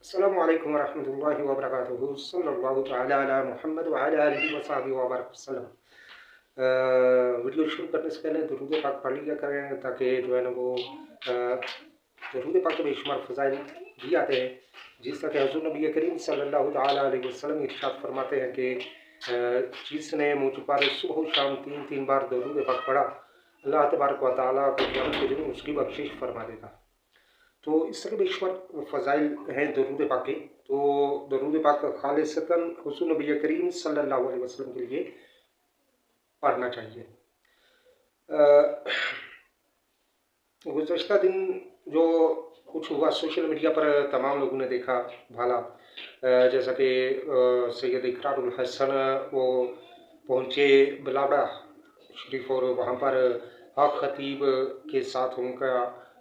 अस्सलामु अलैकुम वरहमतुल्लाहि वबरकातुहू सल्लल्लाहु तआला अला मुहम्मद व अला आलिहि व सहबिहि व बारक वसल्लम। वीडियो शुरू करने से पहले दुरूद पाक पढ़ लिया करें ताकि जो है ना वो दुरूद पाक के बेशुमार फ़ज़ाइल भी आते हैं। जिस तरह के हुज़ूर नबी करीम सल्लल्लाहु तआला अलैहि वसल्लम इरशाद फरमाते हैं कि जिसने मुँह छुपा के सुबह शाम 3-3 बार दुरूद पाक पढ़ा, अल्लाह तबारक व तआला क़यामत के दिन उसकी बख्शिश फरमा देगा। तो इस तरह बेशुमार फ़ज़ाइल हैं दरूद पाक के। तो दरूद पाक खालिसतन हुज़ूर नबी करीम सल्लल्लाहु अलैहि वसल्लम के लिए पढ़ना चाहिए। गुज़श्ता दिन जो कुछ हुआ सोशल मीडिया पर तमाम लोगों ने देखा भाला, जैसा कि सैयद इकरारुल हसन वो पहुँचे बिलावड़ा शरीफ और वहाँ पर हक खतीब के साथ उनका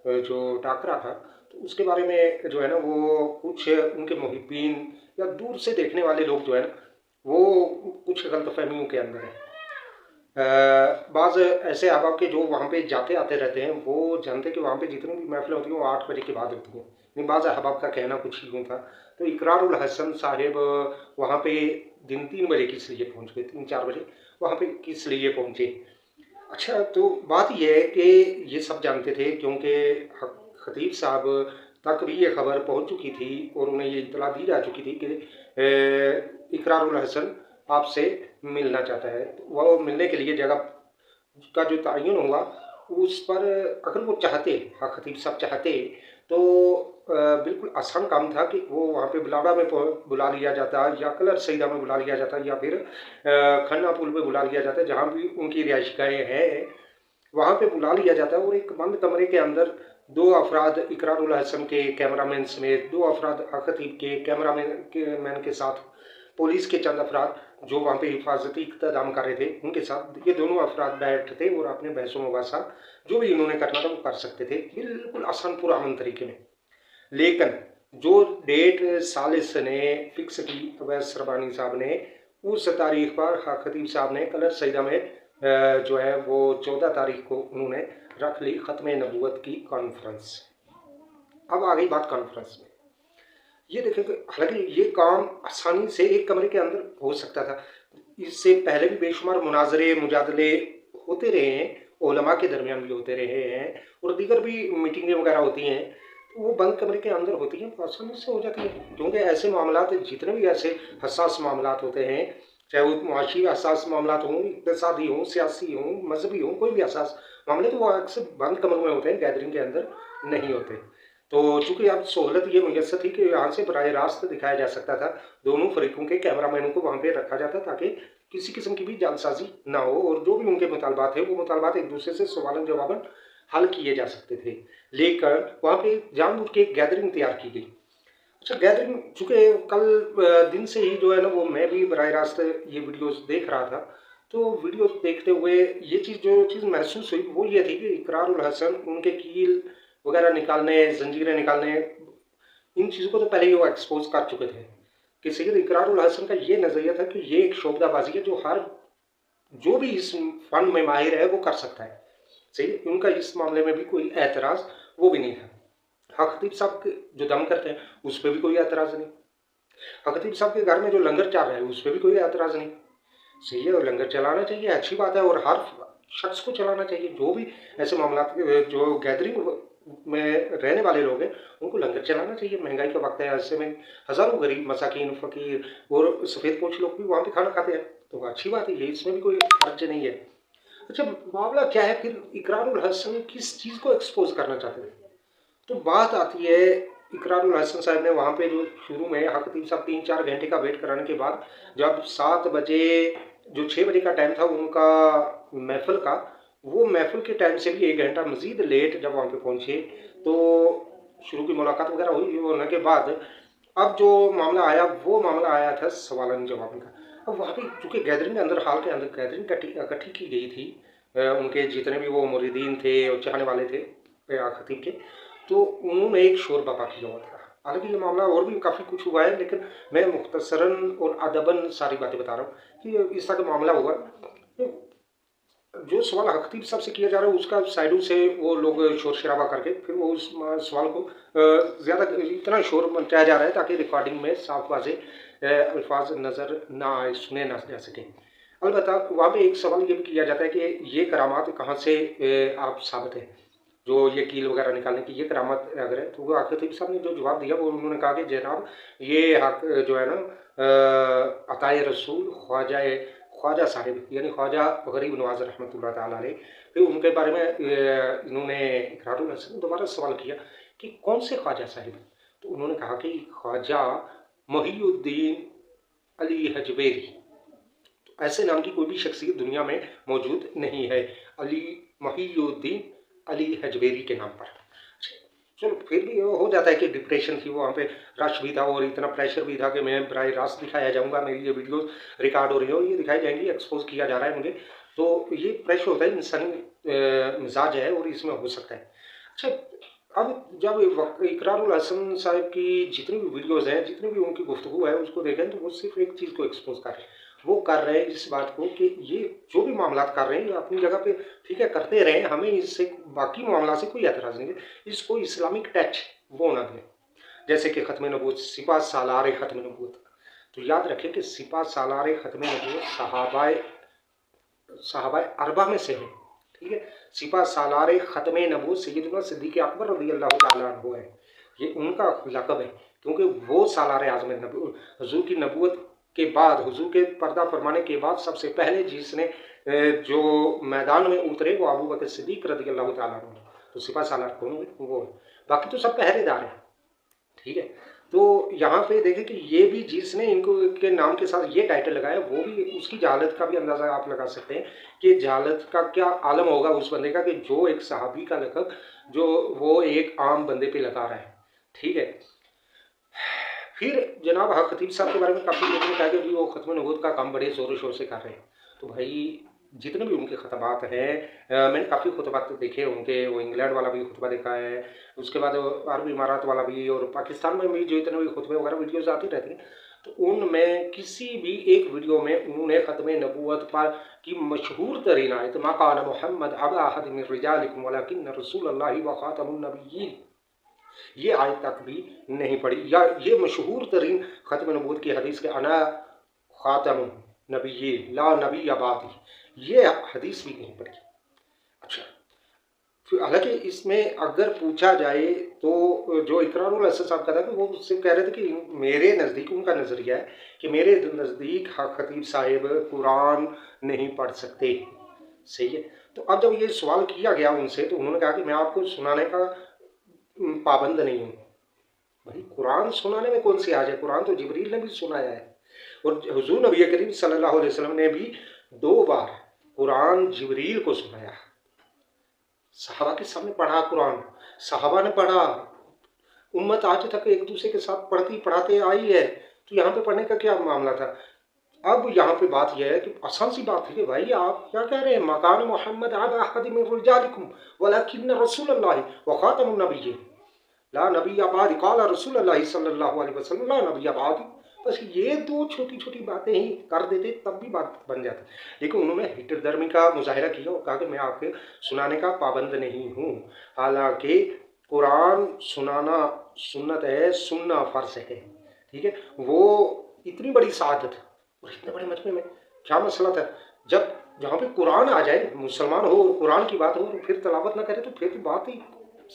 जो टाकरा था, तो उसके बारे में जो है ना वो कुछ उनके मुहिब्बीन या दूर से देखने वाले लोग जो है ना वो कुछ गलतफहमियों के अंदर हैं। बाज़ ऐसे अहबाब के जो वहाँ पे जाते आते रहते हैं वो जानते कि वहाँ पे जितनी भी महफिलें होती हैं वो 8 बजे के बाद होती हैं। लेकिन बाज़ अहबाब का कहना कुछ यूँ था। तो इकरारुल हसन साहिब वहाँ पे दिन 3 बजे किस लिए पहुँच गए, 3-4 बजे वहाँ पे किस लिए पहुँचे। अच्छा, तो बात ये है कि ये सब जानते थे क्योंकि खतीब साहब तक भी ये खबर पहुंच चुकी थी और उन्हें ये इत्तला दी जा चुकी थी कि इकरारुल हसन आपसे मिलना चाहता है। वो मिलने के लिए जगह का जो तयन हुआ उस पर अगर वो चाहते, हाँ खतीब साहब चाहते तो बिल्कुल आसान काम था कि वो वहाँ पे बिलावड़ा में बुला लिया जाता या कलर सईदा में बुला लिया जाता या फिर खन्ना पुल पे बुला लिया जाता, जहाँ भी उनकी रिहाइशगाहें हैं वहाँ पे बुला लिया जाता है और एक बंद कमरे के अंदर 2 अफराद इकरारुल हसन के कैमरामैन समेत 2 अफराद खतीब के कैमरामैन के साथ पुलिस के चंद अफराद जो वहाँ पे हिफाजती इक़्तिदाम कर रहे थे उनके साथ ये दोनों अफराद बैठते थे और अपने बहसो मुबासा जो भी इन्होंने करना था वो कर सकते थे बिल्कुल आसान पुरअमन तरीके में। लेकिन जो डेट सालिस ने फिक्स की अवैस रबानी साहब ने, उस तारीख पर खतीब साहब ने कलर सईदा में जो है वो 14 तारीख को उन्होंने रख ली ख़त्म नबूवत की कॉन्फ्रेंस। अब आ गई बात कॉन्फ्रेंस में। ये देखें कि हालांकि ये काम आसानी से एक कमरे के अंदर हो सकता था। इससे पहले भी बेशुमार मुनाजरे मुजादले होते रहे हैं, उलमा के दरमियान भी होते रहे हैं और दीगर भी मीटिंगें वगैरह होती हैं, तो वो बंद कमरे के अंदर होती हैं तो आसानी से हो जाती है। क्योंकि ऐसे मामलात जितने भी ऐसे हसास मामलात होते हैं, चाहे वो मुआशी हसास मामलात हों, इक़्तिसादी हों, सियासी हों, मजहबी हों, कोई भी हसास मामले तो वो अक्सर बंद कमरों में होते हैं, गैदरिंग के अंदर नहीं होते। तो चूंकि अब सहूलत ये मुयस्सर थी कि यहाँ से बराह रास्त दिखाया जा सकता था, दोनों फरीकों के कैमरामैनों को वहाँ पे रखा जाता ताकि किसी किस्म की भी जालसाजी ना हो और जो भी उनके मुतालबात है वो मुतालबात एक दूसरे से सवालन जवाबन हल किए जा सकते थे। लेकर वहाँ पे जानबूझ के एक गैदरिंग तैयार की गई। अच्छा, गैदरिंग चूँकि कल दिन से ही जो है ना वो मैं भी बराह रास्त ये वीडियोस देख रहा था, तो वीडियो देखते हुए ये जो चीज़ महसूस हुई वो ये थी कि इकरारुल हसन उनके कील वगैरह निकालने, जंजीरें निकालने, इन चीज़ों को तो पहले ही वो एक्सपोज कर चुके थे कि सैयद इकरारुल हसन का ये नज़रिया था कि ये एक शोबदाबाजी है जो भी इस फन में माहिर है वो कर सकता है। सही, उनका इस मामले में भी कोई एतराज़ वो भी नहीं था। हक खतीब साहब के जो दम करते हैं उस पर भी कोई एतराज़ नहीं। हक खतीब साहब के घर में जो लंगर चल रहा है उस पर भी कोई एतराज़ नहीं। सही है, और लंगर चलाना चाहिए, अच्छी बात है, और हर शख्स को चलाना चाहिए। जो भी ऐसे मामला जो गैदरिंग में रहने वाले लोग हैं उनको लंगर चलाना चाहिए। महंगाई का वक्त है, ऐसे में हज़ारों गरीब मसाकिन फ़कीर और सफ़ेद पोश लोग भी वहाँ पे खाना खाते हैं, तो अच्छी बात है, ये इसमें भी कोई हर्ज नहीं है। अच्छा, मामला क्या है फिर, इकरारुल हसन किस चीज़ को एक्सपोज करना चाहते थे? तो बात आती है इकरारुल हसन साहब ने वहाँ पे जो शुरू में हक खतीब साहब 3-4 घंटे का वेट कराने के बाद जब 7 बजे जो 6 बजे का टाइम था उनका महफिल का, वो महफिल के टाइम से भी 1 घंटा मजीद लेट जब वहाँ पे पहुँचे तो शुरू की मुलाकात वगैरह हुई होने के बाद अब जो मामला आया वो मामला आया था सवालन जवाब का। अब वहाँ पे चूँकि गैदरिंग के अंदर हाल के अंदर गैदरिंग इकट्ठी की गई थी, उनके जितने भी वो मुरीदीन थे और चाहने वाले थे खतीब के, तो उन्होंने एक शोर बपा किया हुआ था। हालांकि ये मामला और भी काफ़ी कुछ हुआ है, लेकिन मैं मुख्तसरन और अदबन सारी बातें बता रहा हूँ कि इस तरह का मामला हुआ। जो सवाल खतीब साहब से किया जा रहा है उसका साइडों से वो लोग शोर शराबा करके फिर वो उस सवाल को ज़्यादा इतना शोर मचाया जा रहा है ताकि रिकॉर्डिंग में साफ वाज़ेह अल्फाज नज़र ना आए, सुने ना जा सकें। अलबत्ता वहाँ पे एक सवाल ये भी किया जाता है कि ये करामात कहाँ से आप साबित है, जो ये कील वगैरह निकालने की ये करामात अगर है, तो वो खतीब साहब ने जो जवाब दिया वो उन्होंने कहा कि जनाब ये हक जो है ना अताए रसूल ख्वाजा साहिब यानी ख्वाजा गरीब नवाज रहमतुल्लाह ताला अलैह। फिर उनके बारे में इन्होंने इकरारुल हसन ने दोबारा सवाल किया कि कौन से ख्वाजा साहिब, तो उन्होंने कहा कि ख्वाजा मोहिउद्दीन अली हजवेरी। तो ऐसे नाम की कोई भी शख्सियत दुनिया में मौजूद नहीं है अली मोहिउद्दीन अली हजवेरी के नाम पर। चलो फिर भी हो जाता है कि डिप्रेशन थी, वहाँ पे रश भी था और इतना प्रेशर भी था कि मैं बराह रास्त दिखाया जाऊँगा, मेरी ये वीडियो रिकॉर्ड हो रही हो, ये दिखाई जाएंगी, एक्सपोज किया जा रहा है मुझे, तो ये प्रेशर होता है, इंसानी मिजाज है और इसमें हो सकता है। अच्छा, अब जब इकरारुल हसन साहब की जितनी भी वीडियोज़ हैं, जितनी भी उनकी गुफ्तगू है, उसको देखें तो वो सिर्फ एक चीज़ को एक्सपोज कर रहे हैं, वो कर रहे हैं इस बात को कि ये जो भी मामला कर रहे हैं ये अपनी जगह पे ठीक है करते रहें, हमें इससे बाकी मामला से कोई एतराज़ नहीं है, इसको इस्लामिक टच वो ना दें। जैसे कि ख़त्म नबूवत, सिपा सालार ख़त्म नबूवत, तो याद रखें कि सिपा सालार ख़त्म नबूवत सहाबाए अरबा में से है, ठीक है। सिपा सालार ख़त्म नबूवत सैयदना सिद्दीक़ अकबर रज़ियल्लाहु ताला अन्हु है, ये उनका लक़ब है, क्योंकि वो सालार आज़म हुज़ूर की नबूवत के बाद, हुज़ूर के पर्दा फरमाने के बाद सबसे पहले जिसने जो मैदान में उतरे वो अबू बकर सिद्दीक़ रज़ियल्लाहु ताला अन्हु, तो सिपा सालार कौन है, वो है, बाकी तो सब पहरेदार हैं, ठीक है। तो यहाँ पे देखें कि ये भी जिसने इनको के नाम के साथ ये टाइटल लगाया वो भी, उसकी जहालत का भी अंदाज़ा आप लगा सकते हैं कि जहालत का क्या आलम होगा उस बंदे का कि जो एक सहाबी का लक़ब जो वो एक आम बंदे पे लगा रहा है, ठीक है। फिर जनाब खतीब साहब के बारे में काफ़ी लोगों ने कहा कि वो ख़त्म नबूवत का काम बड़े ज़ोर शोर से कर रहे हैं, तो भाई जितने भी उनके खुतबात हैं, मैंने काफ़ी खुतबात देखे उनके, वो इंग्लैंड वाला भी खुतबा देखा है, उसके बाद अरब इमारात वाला भी, और पाकिस्तान में भी जो इतने भी खुतबे वगैरह वीडियोज़ आती रहती हैं, तो उनमें किसी भी एक वीडियो में उन्होंने ख़त्म नबूवत पर की मशहूर तरीन आयत मा कान मुहम्मद अबा अहद मिन रिजालिकुम वलाकिन्न रसूलल्लाहि व खातमुन नबिय्यीन, ये आज तक भी नहीं पढ़ी, या ये मशहूर तरीन ख़त्म नबूवत की हदीस के अना खातमुन नबिय्यीन ला नबी अबादी, ये हदीस भी नहीं पढ़ी। अच्छा, फिर हालांकि इसमें अगर पूछा जाए तो जो इकरारुल हसन साहब का था कि वो उससे कह रहे थे कि मेरे नज़दीक, उनका नज़रिया है कि मेरे नज़दीक खतीब साहिब कुरान नहीं पढ़ सकते, सही है। तो अब जब ये सवाल किया गया उनसे तो उन्होंने कहा कि मैं आपको सुनाने का पाबंद नहीं हूँ। भाई कुरान सुनाने में कौन सी आज है, कुरान तो जिब्रील ने भी सुनाया है, और हुजूर नबी करीम सल्लल्लाहु अलैहि वसल्लम ने भी 2 बार कुरान जिब्रील को सुनाया, सहाबा के सामने पढ़ा कुरान, सहाबा ने पढ़ा, उम्मत आज तक एक दूसरे के साथ पढ़ती पढ़ाते आई है, तो यहाँ पे पढ़ने का क्या मामला था। अब यहाँ पे बात यह है कि आसान सी बात है कि भाई आप क्या कह रहे हैं, मकान मोहम्मद अबा अहद मिन रिजालिकुम वलाकिन्न रसूलल्लाहि व खातमुन नबिय्यीन ला नबी अबादी क़ाला रसूलुल्लाह सल्लल्लाहु अलैहि वसल्लम ला नबी अबादी, बस ये 2 छोटी छोटी बातें ही कर देते तब भी बात बन जाती, लेकिन उन्होंने हिटरदर्मी का मुजाहिरा किया और कहा कि मैं आपके सुनाने का पाबंद नहीं हूँ, हालांकि कुरान सुनाना सुन्नत है, सुनना फ़र्ज है, ठीक है। वो इतनी बड़ी सआदत और इतने बड़े मजमे में क्या मसला था, जब जहाँ पे कुरान आ जाए, मुसलमान हो और कुरान की बात हो और फिर तलावत ना करे तो फिर बात ही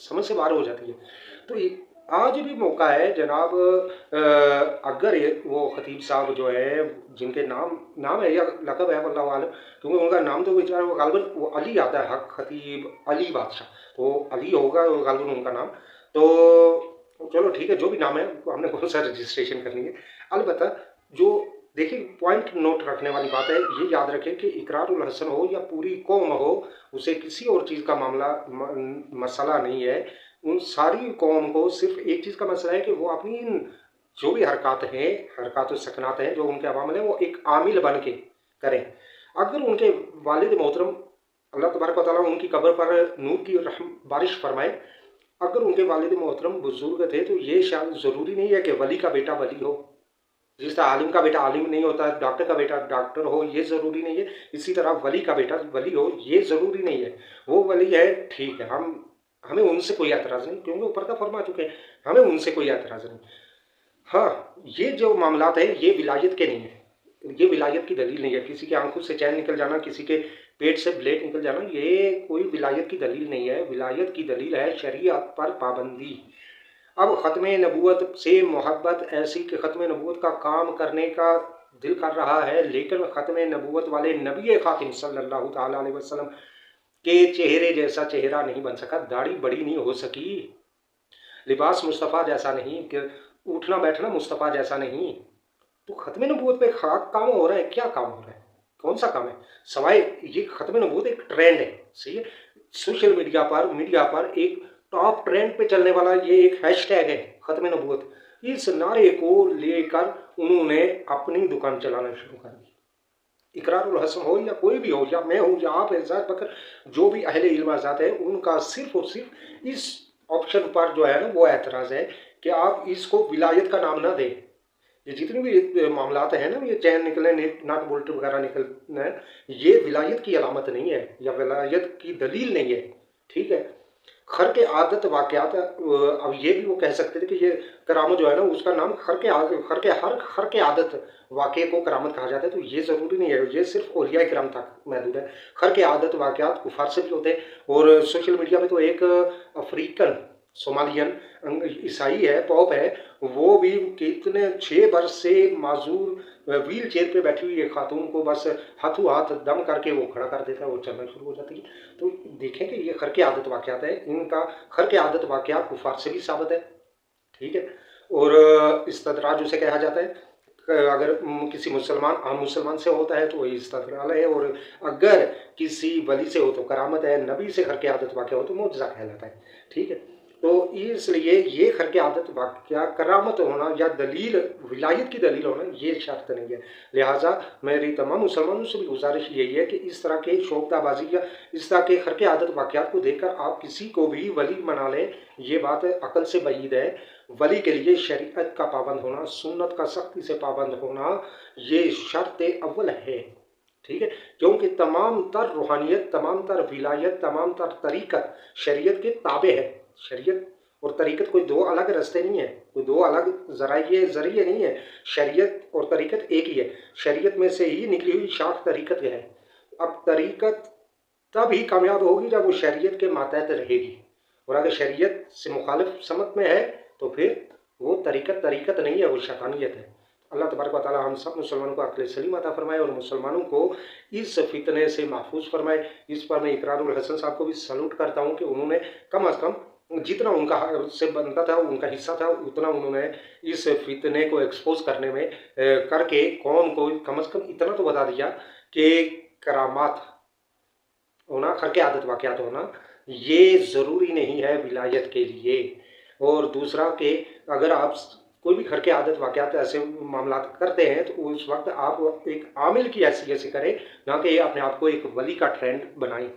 समझ से बाहर हो जाती है। तो आज भी मौका है जनाब, अगर वो खतीब साहब जो है जिनके नाम है या लक़ब है वल्लाहु आलम, क्योंकि उनका नाम तो बेचारा वो गालिबन वो अली आता है, हक खतीब अली बादशाह, तो अली होगा गालिबन उनका नाम, तो चलो ठीक है, जो भी नाम है हमने कौन सा रजिस्ट्रेशन करनी है। अलबत्ता जो देखिए पॉइंट नोट रखने वाली बात है, ये याद रखें कि इकरारुल हसन हो या पूरी कौम हो, उसे किसी और चीज़ का मामला मसला नहीं है, उन सारी कौम को सिर्फ एक चीज़ का मसला है कि वो अपनी जो भी हरकत हैं, हरकत और सकनात हैं, जो उनके अवामिल हैं, वो एक आमिल बन के करें। अगर उनके वालिद मोहतरम अल्लाह तबारक व तआला उनकी कब्र पर नूर की बारिश फरमाए, अगर उनके वालिद मोहतरम बुजुर्ग थे तो ये शायद ज़रूरी नहीं है कि वली का बेटा वली हो, जिस तरह आलिम का बेटा आलिम नहीं होता, डॉक्टर का बेटा डॉक्टर हो ये ज़रूरी नहीं है, इसी तरह वली का बेटा वली हो ये ज़रूरी नहीं है। वो वली है ठीक है, हमें उनसे कोई एतराज़ नहीं, क्योंकि ऊपर का फरमा चुके हैं, हमें उनसे कोई एतराज़ नहीं। हाँ, ये जो मामलात है ये विलायत के नहीं है, ये विलायत की दलील नहीं है। किसी की आंखों से चैन निकल जाना, किसी के पेट से ब्लेड निकल जाना, ये कोई विलायत की दलील नहीं है। विलायत की दलील है शरीयत पर पाबंदी। अब ख़त्म नबूवत से मोहब्बत ऐसी कि ख़त्म नबूवत का काम करने का दिल कर रहा है, लेकिन ख़त्म नबूवत वाले नबी खातिम सल्लल्लाहु ताला अलैहि वसल्लम के चेहरे जैसा चेहरा नहीं बन सका, दाढ़ी बड़ी नहीं हो सकी, लिबास मुस्तफ़ा जैसा नहीं, कि उठना बैठना मुस्तफ़ा जैसा नहीं। तो ख़त्म नबूवत पे खाक काम हो रहा है, क्या काम हो रहा है, कौन सा काम है? सवाए ये ख़त्म नबूवत एक ट्रेंड है, सही है। सोशल मीडिया पर एक टॉप ट्रेंड पे चलने वाला ये एक हैशटैग है ख़त्म नबूवत। इस नारे को लेकर उन्होंने अपनी दुकान चलाना शुरू कर दी। इकरारुल हसन हो या कोई भी हो, या मैं हूँ या आप हैं, ज़ाहिर बकर जो भी अहले इल्म आज़ाद है, उनका सिर्फ और सिर्फ इस ऑप्शन पर जो है ना वो एतराज़ है कि आप इसको विलायत का नाम ना दें। ये जितनी भी मामलात हैं ना, ये चैन निकले, नट बोल्ट वगैरह निकलना है, ये विलायत की अलामत नहीं है या विलायत की दलील नहीं है, ठीक है। खर के आदत वाक़यात, अब ये भी वो कह सकते थे कि ये करामत जो है ना उसका नाम खर के आदत वाक़े को करामत कहा जाता है, तो ये ज़रूरी नहीं है, ये सिर्फ औलिया किराम तक महदूद है। खर के आदत वाक़यात कुफार से भी होते हैं, और सोशल मीडिया पे तो एक अफ्रीकन सोमालियन ईसाई है, पॉप है, वो भी कितने 6 वर्ष से माजूर व्हील चेयर पे बैठी हुई है खातून को बस हाथों हाथ दम करके वो खड़ा कर देता है, वो चलना शुरू हो जाती है। तो देखें कि ये खर के आदत वाक़यात है, इनका खर के आदत वाक़यात कुफार से भी साबित है, ठीक है। और इस्तदराज उसे कहा जाता है, अगर किसी आम मुसलमान से होता है तो वही इस्तदलाल है, और अगर किसी वली से हो तो करामत है, नबी से खर के आदत वाक़या हो तो मुअजिज़ा कहलाता है, ठीक है। तो इसलिए ये खर के आदत वाक़या करामत होना या दलील विलायत की दलील होना ये शर्त नहीं है। लिहाजा मेरी तमाम मुसलमानों से भी गुजारिश यही है कि इस तरह के शोबदाबाजी या इस तरह के खर के आदत वाक़यात को देखकर आप किसी को भी वली बना लें, ये बात अकल से बईद है। वली के लिए शरीयत का पाबंद होना, सुन्नत का सख्ती से पाबंद होना, ये शर्त अव्वल है, ठीक है। क्योंकि तमाम तर रूहानियत, तमाम तर विलायत, तमाम तर तरीक़त शरीयत के ताबे है। शरीयत और तरीक़त कोई दो अलग रास्ते नहीं है, कोई दो अलग ज़रिए नहीं है। शरीयत और तरीक़त एक ही है, शरीयत में से ही निकली हुई शाख तरीक़त है। अब तरीक़त तब ही कामयाब होगी जब वो शरीयत के मातहत रहेगी, और अगर शरीयत से मुखालिफ समत में है तो फिर वो तरीक़त नहीं है, वो शैतानियत है। अल्लाह तबारक व तआला हम सब मुसलमानों को अक्ल सलीम अता फरमाए और मुसलमानों को इस फितने से महफूज फरमाए। इस पर मैं इकरारुल हसन साहब को भी सल्यूट करता हूँ कि उन्होंने कम अज़ कम जितना उनका से बनता था, उनका हिस्सा था, उतना उन्होंने इस फितने को एक्सपोज करने में करके कौम को कम अज़ कम इतना तो बता दिया कि करामात होना, खर के आदत वाक़यात होना ये ज़रूरी नहीं है विलायत के लिए। और दूसरा कि अगर आप कोई भी खर के आदत वाक़यात ऐसे मामला करते हैं तो उस वक्त आप एक आमिल की हैसियत से करें, ना कि अपने आप को एक वली का ट्रेंड बनाएं।